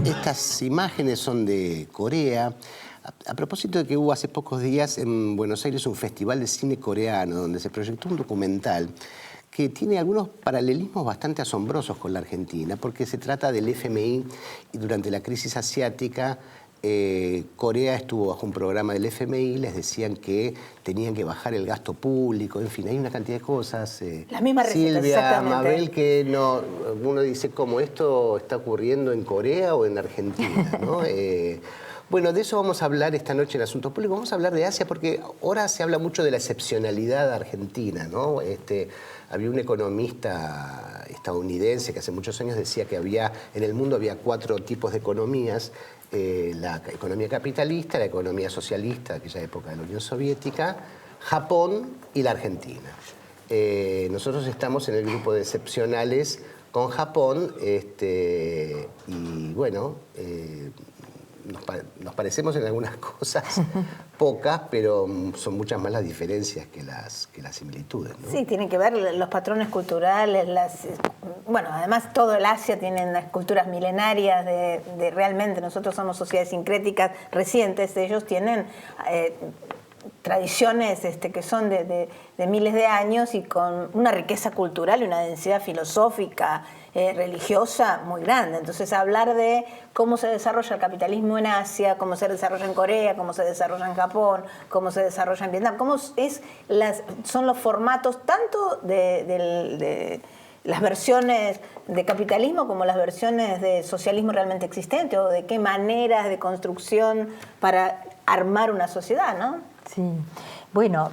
Estas imágenes son de Corea. A propósito de que hubo hace pocos días en Buenos Aires un festival de cine coreano donde se proyectó un documental que tiene algunos paralelismos bastante asombrosos con la Argentina, porque se trata del FMI y durante la crisis asiática Corea estuvo bajo un programa del FMI, les decían que tenían que bajar el gasto público, en fin, hay una cantidad de cosas. Las mismas recetas, Silvia, exactamente. Mabel, que no, uno dice, ¿cómo esto está ocurriendo en Corea o en Argentina? ¿No? Bueno, de eso vamos a hablar esta noche en Asuntos Públicos. Vamos a hablar de Asia porque ahora se habla mucho de la excepcionalidad argentina, ¿no? Había un economista estadounidense que hace muchos años decía que en el mundo había 4 tipos de economías: la economía capitalista, la economía socialista de aquella época de la Unión Soviética, Japón y la Argentina. Nosotros estamos en el grupo de excepcionales con Japón y bueno, nos parecemos en algunas cosas, pocas, pero son muchas más las diferencias que las similitudes, ¿no? Sí, tienen que ver los patrones culturales, bueno, además todo el Asia tiene unas culturas milenarias de realmente, nosotros somos sociedades sincréticas recientes, ellos tienen tradiciones que son de miles de años y con una riqueza cultural y una densidad filosófica, religiosa muy grande. Entonces, hablar de cómo se desarrolla el capitalismo en Asia, cómo se desarrolla en Corea, cómo se desarrolla en Japón, cómo se desarrolla en Vietnam, son los formatos tanto de las versiones de capitalismo como las versiones de socialismo realmente existente, o de qué maneras de construcción para armar una sociedad, ¿no? Sí, bueno,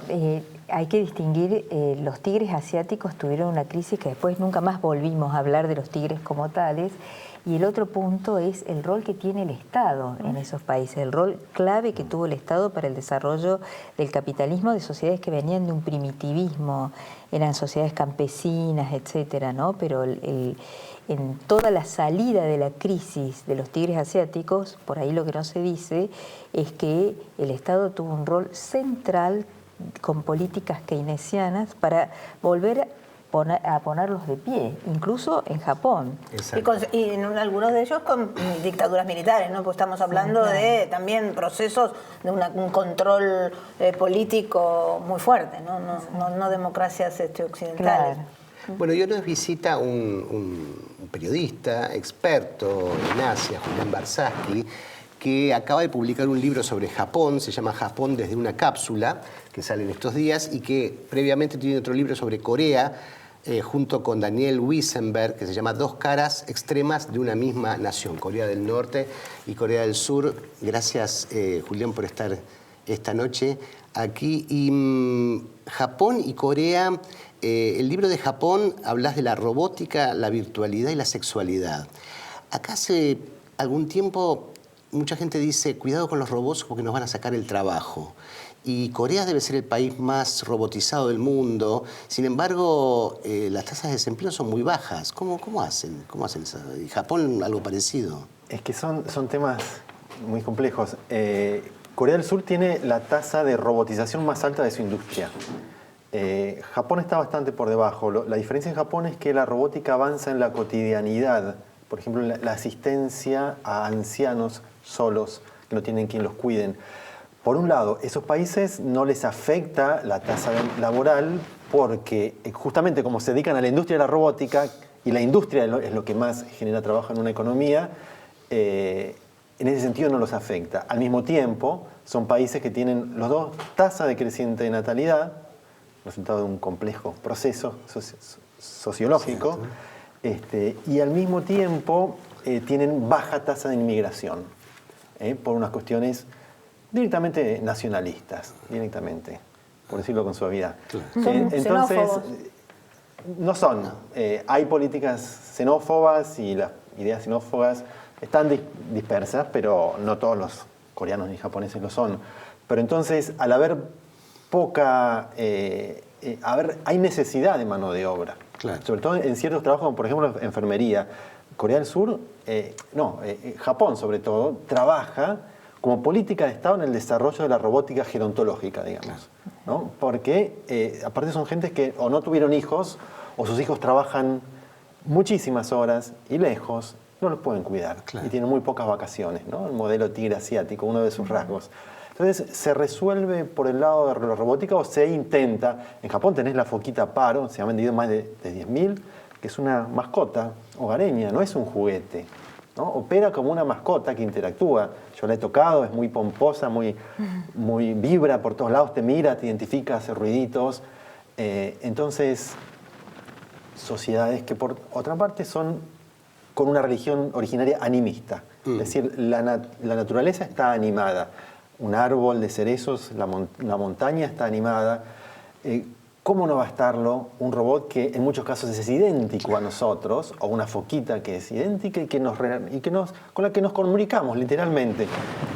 hay que distinguir, los tigres asiáticos tuvieron una crisis que después nunca más volvimos a hablar de los tigres como tales, y el otro punto es el rol que tiene el Estado en esos países, el rol clave que tuvo el Estado para el desarrollo del capitalismo de sociedades que venían de un primitivismo, eran sociedades campesinas, etcétera, ¿no? Pero en toda la salida de la crisis de los tigres asiáticos, por ahí lo que no se dice es que el Estado tuvo un rol central con políticas keynesianas para volver ponerlos de pie, incluso en Japón. Y en algunos de ellos con dictaduras militares, ¿no? Pues estamos hablando de también procesos de un control político muy fuerte, no democracias occidentales. Claro. Bueno, y hoy nos visita un periodista experto en Asia, Julián Barsasky, que acaba de publicar un libro sobre Japón, se llama Japón desde una cápsula, que sale en estos días, y que previamente tiene otro libro sobre Corea, junto con Daniel Wiesenberg, que se llama Dos caras extremas de una misma nación, Corea del Norte y Corea del Sur. Gracias, Julián, por estar esta noche aquí. Y Japón y Corea, el libro de Japón hablas de la robótica, la virtualidad y la sexualidad. Acá hace algún tiempo mucha gente dice, cuidado con los robots porque nos van a sacar el trabajo. Y Corea debe ser el país más robotizado del mundo. Sin embargo, las tasas de desempleo son muy bajas. ¿Cómo hacen? ¿Cómo hacen eso? ¿Y Japón algo parecido? Es que son temas muy complejos. Corea del Sur tiene la tasa de robotización más alta de su industria. Japón está bastante por debajo. La diferencia en Japón es que la robótica avanza en la cotidianidad. Por ejemplo, la asistencia a ancianos solos, que no tienen quien los cuiden. Por un lado, esos países no les afecta la tasa laboral porque justamente como se dedican a la industria de la robótica, y la industria es lo que más genera trabajo en una economía, en ese sentido no los afecta. Al mismo tiempo, son países que tienen los dos tasas de creciente natalidad, resultado de un complejo proceso sociológico, y al mismo tiempo tienen baja tasa de inmigración, por unas cuestiones directamente nacionalistas, por decirlo con suavidad. Claro. Entonces, no son. Hay políticas xenófobas y las ideas xenófobas están dispersas, pero no todos los coreanos ni japoneses lo son. Pero entonces, al haber poca... hay necesidad de mano de obra. Claro. Sobre todo en ciertos trabajos, como por ejemplo enfermería. Corea del Sur, Japón sobre todo, trabaja como política de Estado en el desarrollo de la robótica gerontológica, digamos. ¿No? Porque aparte son gentes que o no tuvieron hijos o sus hijos trabajan muchísimas horas y lejos, no los pueden cuidar. Claro. Y tienen muy pocas vacaciones, ¿no? El modelo tigre asiático, uno de sus rasgos. Entonces, ¿se resuelve por el lado de la robótica o se intenta? En Japón tenés la foquita Paro, se han vendido más de 10.000, que es una mascota hogareña, no es un juguete, ¿no? Opera como una mascota que interactúa. Yo la he tocado, es muy pomposa, muy vibra por todos lados, te mira, te identifica, hace ruiditos. Entonces, sociedades que por otra parte son con una religión originaria animista. Es decir, la naturaleza está animada. Un árbol de cerezos, la montaña está animada. ¿Cómo no va a estarlo un robot que en muchos casos es idéntico a nosotros, o una foquita que es idéntica y con la que nos comunicamos literalmente?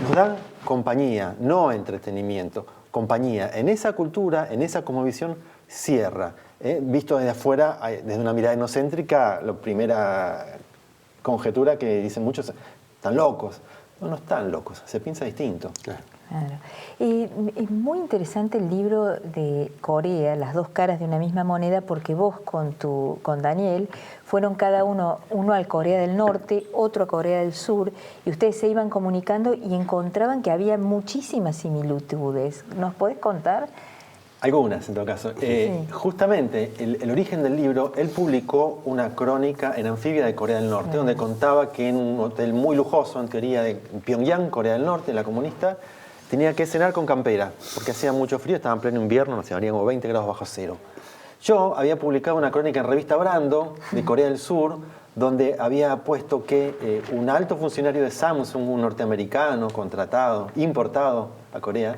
Nos da compañía, no entretenimiento, compañía. En esa cultura, en esa cosmovisión, cierra. Visto desde afuera, desde una mirada etnocéntrica, la primera conjetura que dicen muchos, están locos. No están locos, se piensa distinto. Claro. Claro. Es muy interesante el libro de Corea, Las dos caras de una misma moneda, porque vos con Daniel fueron cada uno al Corea del Norte, otro a Corea del Sur, y ustedes se iban comunicando y encontraban que había muchísimas similitudes. ¿Nos podés contar? Algunas, en todo caso. Justamente, el origen del libro, él publicó una crónica en Anfibia de Corea del Norte, donde contaba que en un hotel muy lujoso, en teoría de Pyongyang, Corea del Norte, la comunista, tenía que cenar con campera, porque hacía mucho frío, estaba en pleno invierno, no sé, habría como 20 grados bajo cero. Yo había publicado una crónica en Revista Brando, de Corea del Sur, donde había puesto que un alto funcionario de Samsung, un norteamericano contratado, importado a Corea,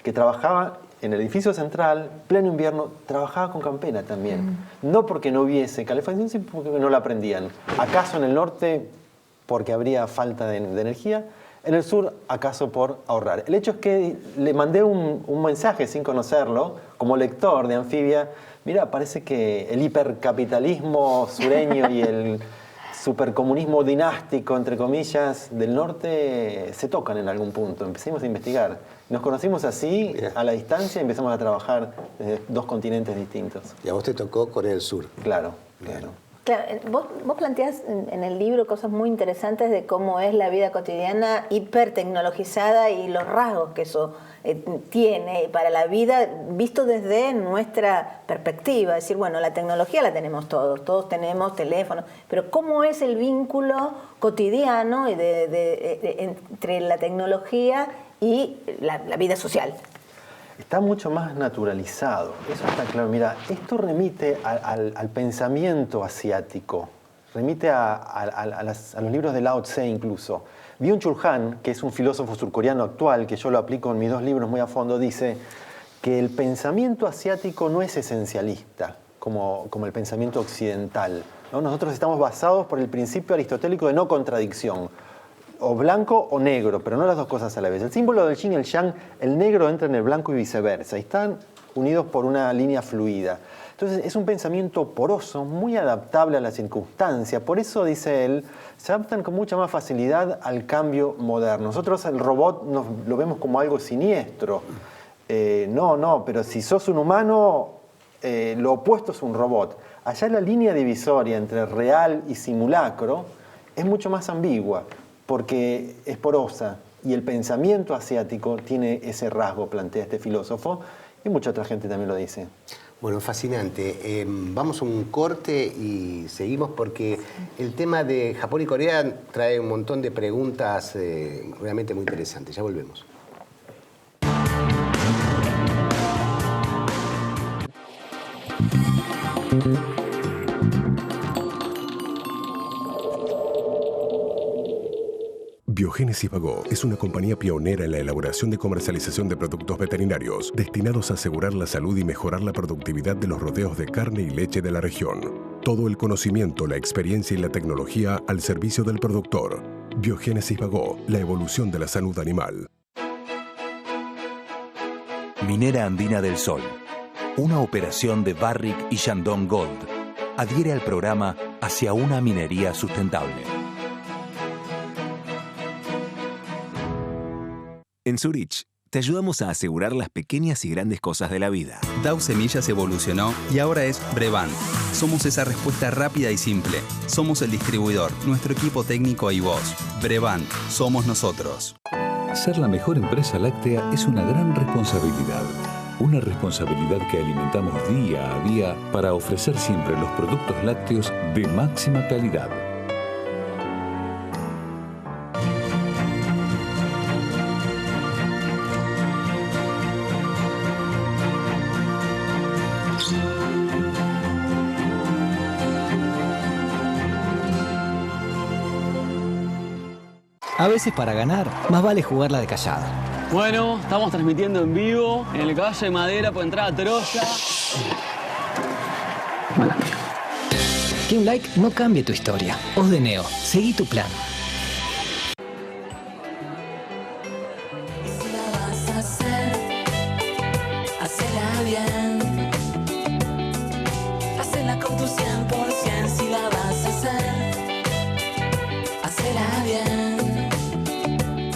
que trabajaba en el edificio central, pleno invierno, trabajaba con campera también. No porque no hubiese calefacción, sino porque no la aprendían. ¿Acaso en el norte porque habría falta de energía? En el sur, ¿acaso por ahorrar? El hecho es que le mandé un mensaje sin conocerlo, como lector de Anfibia. Mira, parece que el hipercapitalismo sureño y el supercomunismo dinástico, entre comillas, del norte se tocan en algún punto. Empecemos a investigar. Nos conocimos así, a la distancia, y empezamos a trabajar desde dos continentes distintos. Y a vos te tocó Corea del Sur. Claro, claro. Claro, vos planteás en el libro cosas muy interesantes de cómo es la vida cotidiana hipertecnologizada y los rasgos que eso tiene para la vida visto desde nuestra perspectiva. Es decir, bueno, la tecnología la tenemos todos tenemos teléfonos, pero ¿cómo es el vínculo cotidiano entre la tecnología y la vida social? Está mucho más naturalizado, eso está claro. Mira, esto remite al pensamiento asiático, remite a los libros de Lao Tse incluso. Byung-Chul Han, que es un filósofo surcoreano actual, que yo lo aplico en mis dos libros muy a fondo, dice que el pensamiento asiático no es esencialista, como el pensamiento occidental, ¿no? Nosotros estamos basados por el principio aristotélico de no contradicción, o blanco o negro, pero no las dos cosas a la vez. El símbolo del yin y el yang, el negro entra en el blanco y viceversa, y están unidos por una línea fluida. Entonces es un pensamiento poroso, muy adaptable a la circunstancia. Por eso, dice él, se adaptan con mucha más facilidad al cambio moderno. Nosotros el robot lo vemos como algo siniestro. No, pero si sos un humano, lo opuesto es un robot. Allá la línea divisoria entre real y simulacro es mucho más ambigua, porque es porosa, y el pensamiento asiático tiene ese rasgo, plantea este filósofo, y mucha otra gente también lo dice. Bueno, fascinante. Vamos a un corte y seguimos porque el tema de Japón y Corea trae un montón de preguntas realmente muy interesantes. Ya volvemos. Biogénesis Bagó es una compañía pionera en la elaboración y comercialización de productos veterinarios destinados a asegurar la salud y mejorar la productividad de los rodeos de carne y leche de la región. Todo el conocimiento, la experiencia y la tecnología al servicio del productor. Biogénesis Bagó, la evolución de la salud animal. Minera Andina del Sol, una operación de Barrick y Shandong Gold, adhiere al programa Hacia una minería sustentable. En Zurich, te ayudamos a asegurar las pequeñas y grandes cosas de la vida. Dow Semillas evolucionó y ahora es Brevant. Somos esa respuesta rápida y simple. Somos el distribuidor, nuestro equipo técnico y vos. Brevant, somos nosotros. Ser la mejor empresa láctea es una gran responsabilidad. Una responsabilidad que alimentamos día a día para ofrecer siempre los productos lácteos de máxima calidad. A veces para ganar, más vale jugarla de callado. Bueno, estamos transmitiendo en vivo en el Caballo de Madera por entrada Troya. Que un like no cambie tu historia. Os de Neo, seguí tu plan.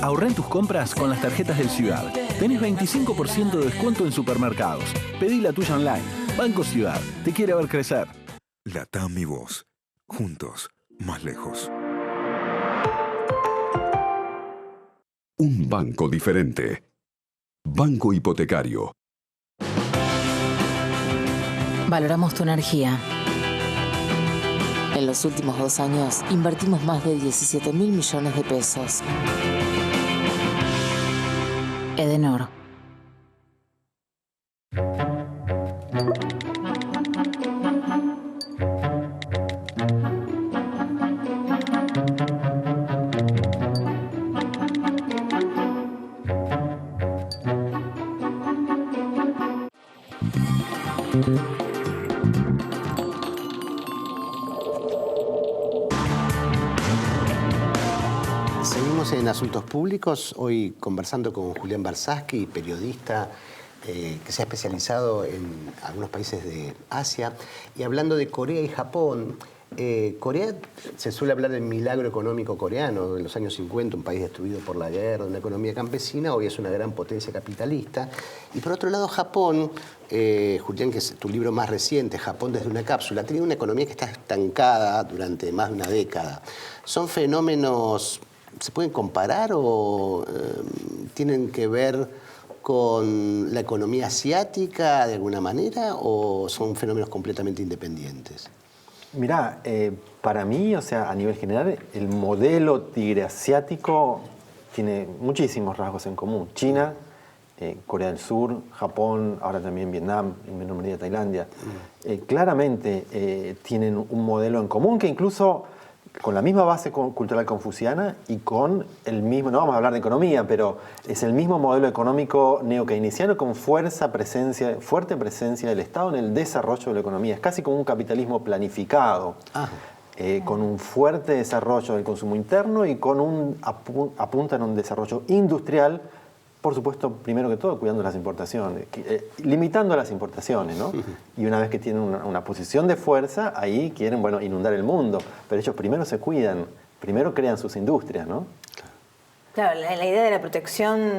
Ahorra en tus compras con las tarjetas del Ciudad. Tenés 25% de descuento en supermercados. Pedí la tuya online. Banco Ciudad. Te quiere ver crecer. LATAM y vos. Juntos, más lejos. Un banco diferente. Banco Hipotecario. Valoramos tu energía. En los últimos 2 años invertimos más de 17.000 millones de pesos. Edenor. Seguimos en Asuntos Públicos, hoy conversando con Julián Barsaski, periodista que se ha especializado en algunos países de Asia, y hablando de Corea y Japón. Corea, se suele hablar del milagro económico coreano en los años 50, un país destruido por la guerra, una economía campesina, hoy es una gran potencia capitalista. Y por otro lado, Japón, Julián, que es tu libro más reciente, Japón desde una cápsula, ha tenido una economía que está estancada durante más de una década. ¿Son fenómenos, se pueden comparar o tienen que ver con la economía asiática de alguna manera o son fenómenos completamente independientes? Mirá, para mí, o sea, a nivel general, el modelo tigre asiático tiene muchísimos rasgos en común. China, Corea del Sur, Japón, ahora también Vietnam, en menor medida Tailandia. Claramente tienen un modelo en común que incluso con la misma base cultural confuciana y con el mismo, no vamos a hablar de economía, pero es el mismo modelo económico neo-keynesiano con fuerte presencia del Estado en el desarrollo de la economía. Es casi como un capitalismo planificado, con un fuerte desarrollo del consumo interno y con apuntan a un desarrollo industrial, por supuesto, primero que todo, cuidando las importaciones, limitando las importaciones, ¿no? Y una vez que tienen una posición de fuerza, ahí quieren, bueno, inundar el mundo. Pero ellos primero se cuidan, primero crean sus industrias, ¿no? Claro, la idea de la protección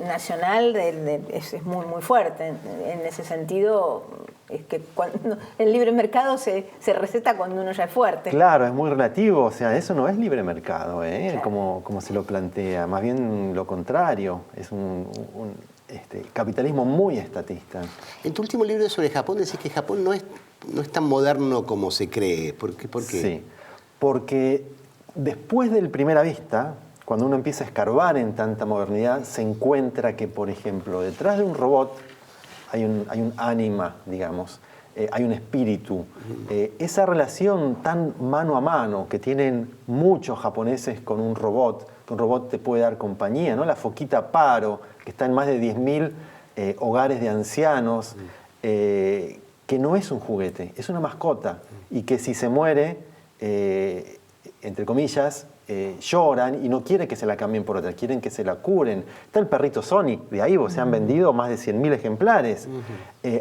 nacional es muy, muy fuerte. En ese sentido, es que cuando el libre mercado se receta cuando uno ya es fuerte. Claro, es muy relativo. O sea, eso no es libre mercado, Claro. como se lo plantea. Más bien lo contrario. Es un capitalismo muy estatista. En tu último libro sobre Japón decís que Japón no es tan moderno como se cree. ¿Por qué? Sí, porque después del primera vista, cuando uno empieza a escarbar en tanta modernidad, se encuentra que, por ejemplo, detrás de un robot hay un ánima, digamos, hay un espíritu. Esa relación tan mano a mano que tienen muchos japoneses con un robot, que un robot te puede dar compañía, ¿no? La foquita Paro, que está en más de 10.000 hogares de ancianos, que no es un juguete, es una mascota, y que si se muere, entre comillas, lloran y no quieren que se la cambien por otra, quieren que se la curen. Está el perrito Sonic, de ahí se han vendido más de 100.000 ejemplares.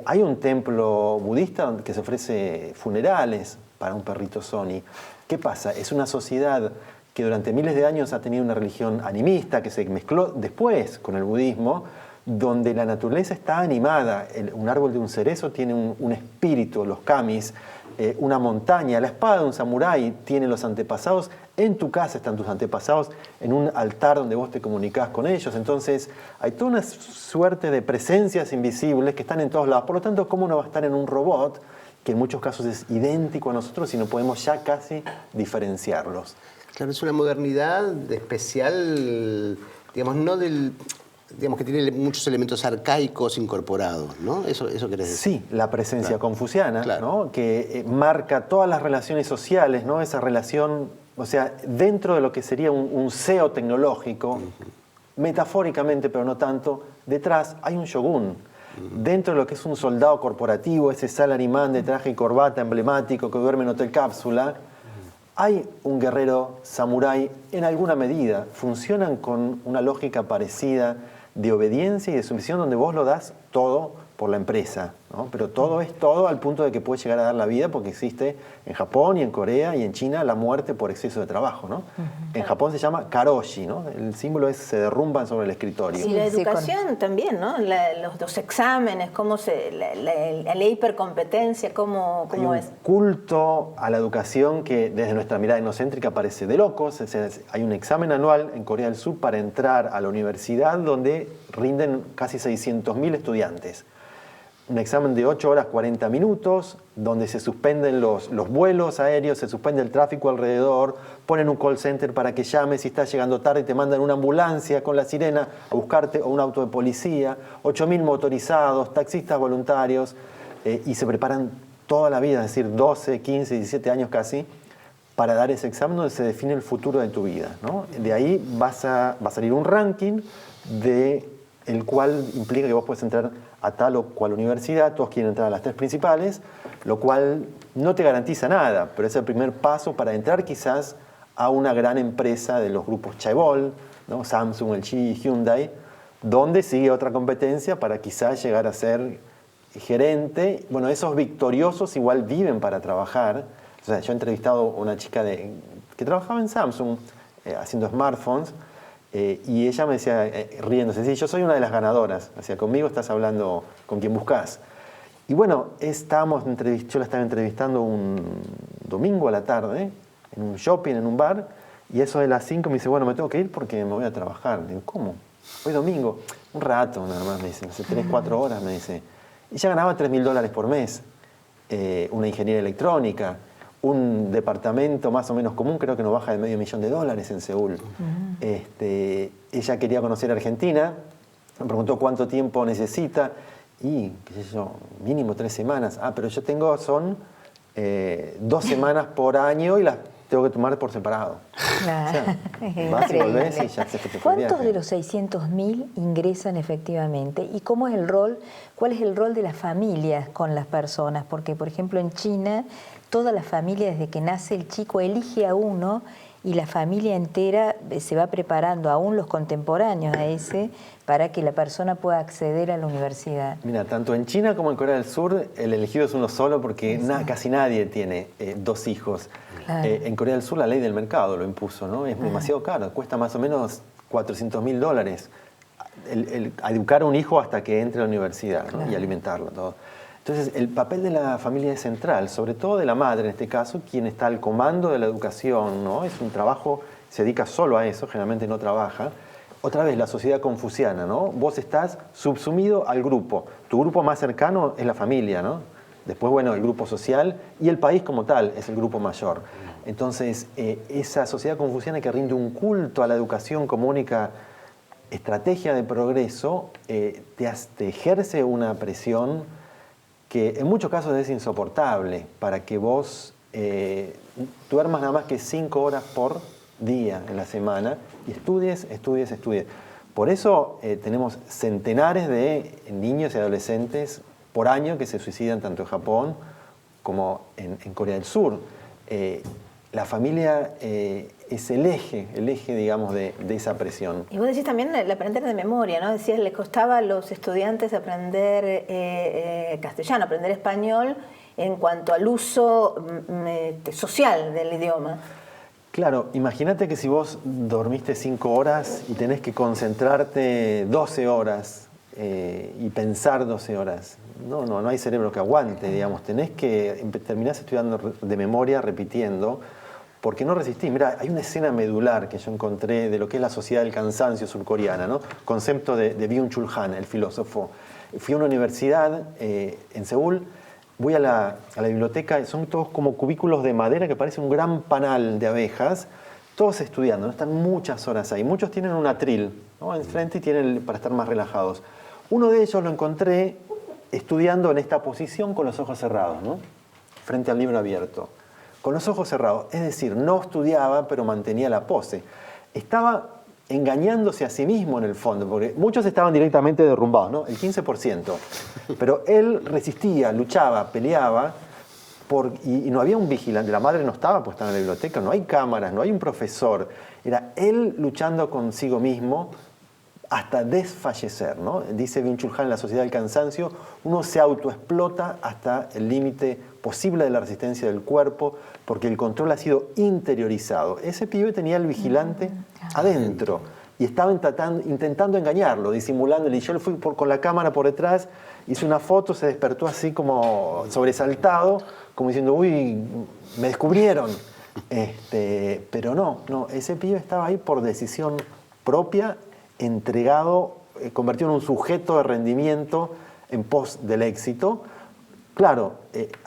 Hay un templo budista que se ofrece funerales para un perrito Sonic. ¿Qué pasa? Es una sociedad que durante miles de años ha tenido una religión animista que se mezcló después con el budismo, donde la naturaleza está animada. Un árbol de un cerezo tiene un espíritu, los kamis, una montaña, la espada de un samurái tiene los antepasados, en tu casa están tus antepasados, en un altar donde vos te comunicás con ellos. Entonces hay toda una suerte de presencias invisibles que están en todos lados. Por lo tanto, ¿cómo no va a estar en un robot que en muchos casos es idéntico a nosotros y no podemos ya casi diferenciarlos? Claro, es una modernidad especial, digamos, digamos que tiene muchos elementos arcaicos incorporados, ¿no? Eso querés decir. Sí, la presencia claro. confuciana, Claro. ¿no? Que marca todas las relaciones sociales, ¿no? Esa relación, o sea, dentro de lo que sería un CEO tecnológico, metafóricamente, pero no tanto, detrás hay un shogun. Dentro de lo que es un soldado corporativo, ese salaryman de traje y corbata emblemático que duerme en hotel cápsula, hay un guerrero samurái en alguna medida. Funcionan con una lógica parecida de obediencia y de sumisión donde vos lo das todo por la empresa, ¿no? Pero todo es todo al punto de que puede llegar a dar la vida porque existe en Japón y en Corea y en China la muerte por exceso de trabajo, ¿no? En Japón se llama karoshi, ¿no? El símbolo es se derrumban sobre el escritorio. Y la educación también, ¿no? Los exámenes, la hipercompetencia, cómo hay es. Un culto a la educación que desde nuestra mirada inocéntrica parece de locos. Hay un examen anual en Corea del Sur para entrar a la universidad donde rinden casi 600.000 estudiantes. Un examen de 8 horas 40 minutos, donde se suspenden los vuelos aéreos, se suspende el tráfico alrededor, ponen un call center para que llames si estás llegando tarde y te mandan una ambulancia con la sirena a buscarte o un auto de policía, 8.000 motorizados, taxistas voluntarios, y se preparan toda la vida, es decir, 12, 15, 17 años casi, para dar ese examen donde se define el futuro de tu vida, ¿no? De ahí va a salir un ranking el cual implica que vos puedes entrar a tal o cual universidad, todos quieren entrar a las 3 principales, lo cual no te garantiza nada, pero es el primer paso para entrar quizás a una gran empresa de los grupos Chaebol, ¿no? Samsung, LG, Hyundai, donde sigue otra competencia para quizás llegar a ser gerente. Bueno, esos victoriosos igual viven para trabajar, O sea, yo he entrevistado a una chica que trabajaba en Samsung haciendo smartphones y ella me decía, riéndose, sí, yo soy una de las ganadoras. O sea, conmigo estás hablando con quien buscas. Y bueno, yo la estaba entrevistando un domingo a la tarde en un shopping, en un bar, y eso de las 5 me dice, bueno, me tengo que ir porque me voy a trabajar. Digo, ¿cómo? Hoy domingo. Un rato nada más, me dice, hace 3, 4 horas, me dice. Y ya ganaba $3.000 por mes, una ingeniería electrónica, un departamento más o menos común, creo que no baja de $500,000 en Seúl. Ella quería conocer Argentina, me preguntó cuánto tiempo necesita, y, qué sé yo, mínimo 3 semanas. Pero yo son 2 semanas por año y las tengo que tomar por separado. Claro. O sea, vas y volvés y ya se te fue el ¿Cuántos viaje. de los 600.000 ingresan efectivamente? ¿Y cómo es el rol? ¿Cuál es el rol de las familias con las personas? Porque, por ejemplo, en China, toda la familia, desde que nace el chico, elige a uno y la familia entera se va preparando, aún los contemporáneos a ese, para que la persona pueda acceder a la universidad. Mira, tanto en China como en Corea del Sur, el elegido es uno solo porque casi nadie tiene 2 hijos. Claro. En Corea del Sur la ley del mercado lo impuso, ¿no? Es demasiado caro, cuesta más o menos $400.000 educar a un hijo hasta que entre a la universidad, ¿no? Claro. Y alimentarlo todo. Entonces, el papel de la familia es central, sobre todo de la madre en este caso, quien está al comando de la educación, ¿no? Es un trabajo, se dedica solo a eso, generalmente no trabaja. Otra vez, la sociedad confuciana, ¿no? Vos estás subsumido al grupo. Tu grupo más cercano es la familia, ¿no? Después, bueno, el grupo social y el país como tal es el grupo mayor. Entonces, esa sociedad confuciana que rinde un culto a la educación como única estrategia de progreso, te ejerce una presión que en muchos casos es insoportable para que vos duermas nada más que 5 horas por día en la semana y estudies. Por eso tenemos centenares de niños y adolescentes por año que se suicidan tanto en Japón como en Corea del Sur. La familia es el eje, digamos, de esa presión. Y vos decís también el aprender de memoria, ¿no? Decías, les costaba a los estudiantes aprender castellano, aprender español en cuanto al uso social del idioma. Claro, imagínate que si vos dormiste 5 horas y tenés que concentrarte 12 horas y pensar 12 horas, no hay cerebro que aguante, digamos. Terminás estudiando de memoria, repitiendo, porque no resistís. Mira, hay una escena medular que yo encontré de lo que es la sociedad del cansancio surcoreana, ¿no? Concepto de Byung-Chul Han, el filósofo. Fui a una universidad en Seúl, voy a la biblioteca, son todos como cubículos de madera que parece un gran panal de abejas, todos estudiando, ¿no? Están muchas horas ahí. Muchos tienen un atril, ¿no? Enfrente y tienen para estar más relajados. Uno de ellos lo encontré estudiando en esta posición con los ojos cerrados, ¿no? Frente al libro abierto. Con los ojos cerrados, es decir, no estudiaba, pero mantenía la pose. Estaba engañándose a sí mismo en el fondo, porque muchos estaban directamente derrumbados, ¿no? El 15%. Pero él resistía, luchaba, peleaba, y no había un vigilante. La madre no estaba puesta en la biblioteca, no hay cámaras, no hay un profesor. Era él luchando consigo mismo hasta desfallecer, ¿no? Dice Byung-Chul Han en La sociedad del cansancio, uno se autoexplota hasta el límite posible de la resistencia del cuerpo porque el control ha sido interiorizado. Ese pibe tenía el vigilante adentro y estaba intentando engañarlo, disimulándole. Y yo le fui con la cámara por detrás, hice una foto, se despertó así como sobresaltado, como diciendo, uy, me descubrieron. Pero no, ese pibe estaba ahí por decisión propia, entregado, convertido en un sujeto de rendimiento en pos del éxito. Claro,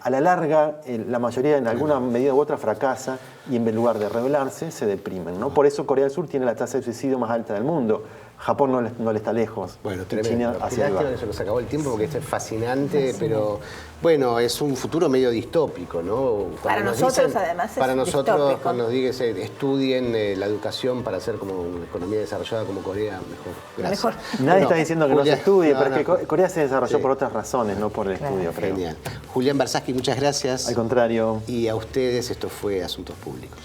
a la larga, la mayoría en alguna medida u otra fracasa y en lugar de rebelarse, se deprimen, ¿no? Por eso Corea del Sur tiene la tasa de suicidio más alta del mundo. Japón no le está lejos. Bueno, China hacia tremendo. Lástima que se nos acabó el tiempo porque esto es fascinante, pero bueno, es un futuro medio distópico, ¿no? Para nosotros, además, es para nosotros, distópico. cuando nos digan estudien la educación para ser como una economía desarrollada como Corea, mejor. Gracias. Mejor. Nadie está diciendo que Julián, no se estudie, no, pero es que Corea se desarrolló sí. por otras razones, no por el estudio. Genial. Julián Barsaski, muchas gracias. Al contrario. Y a ustedes, esto fue Asuntos Públicos.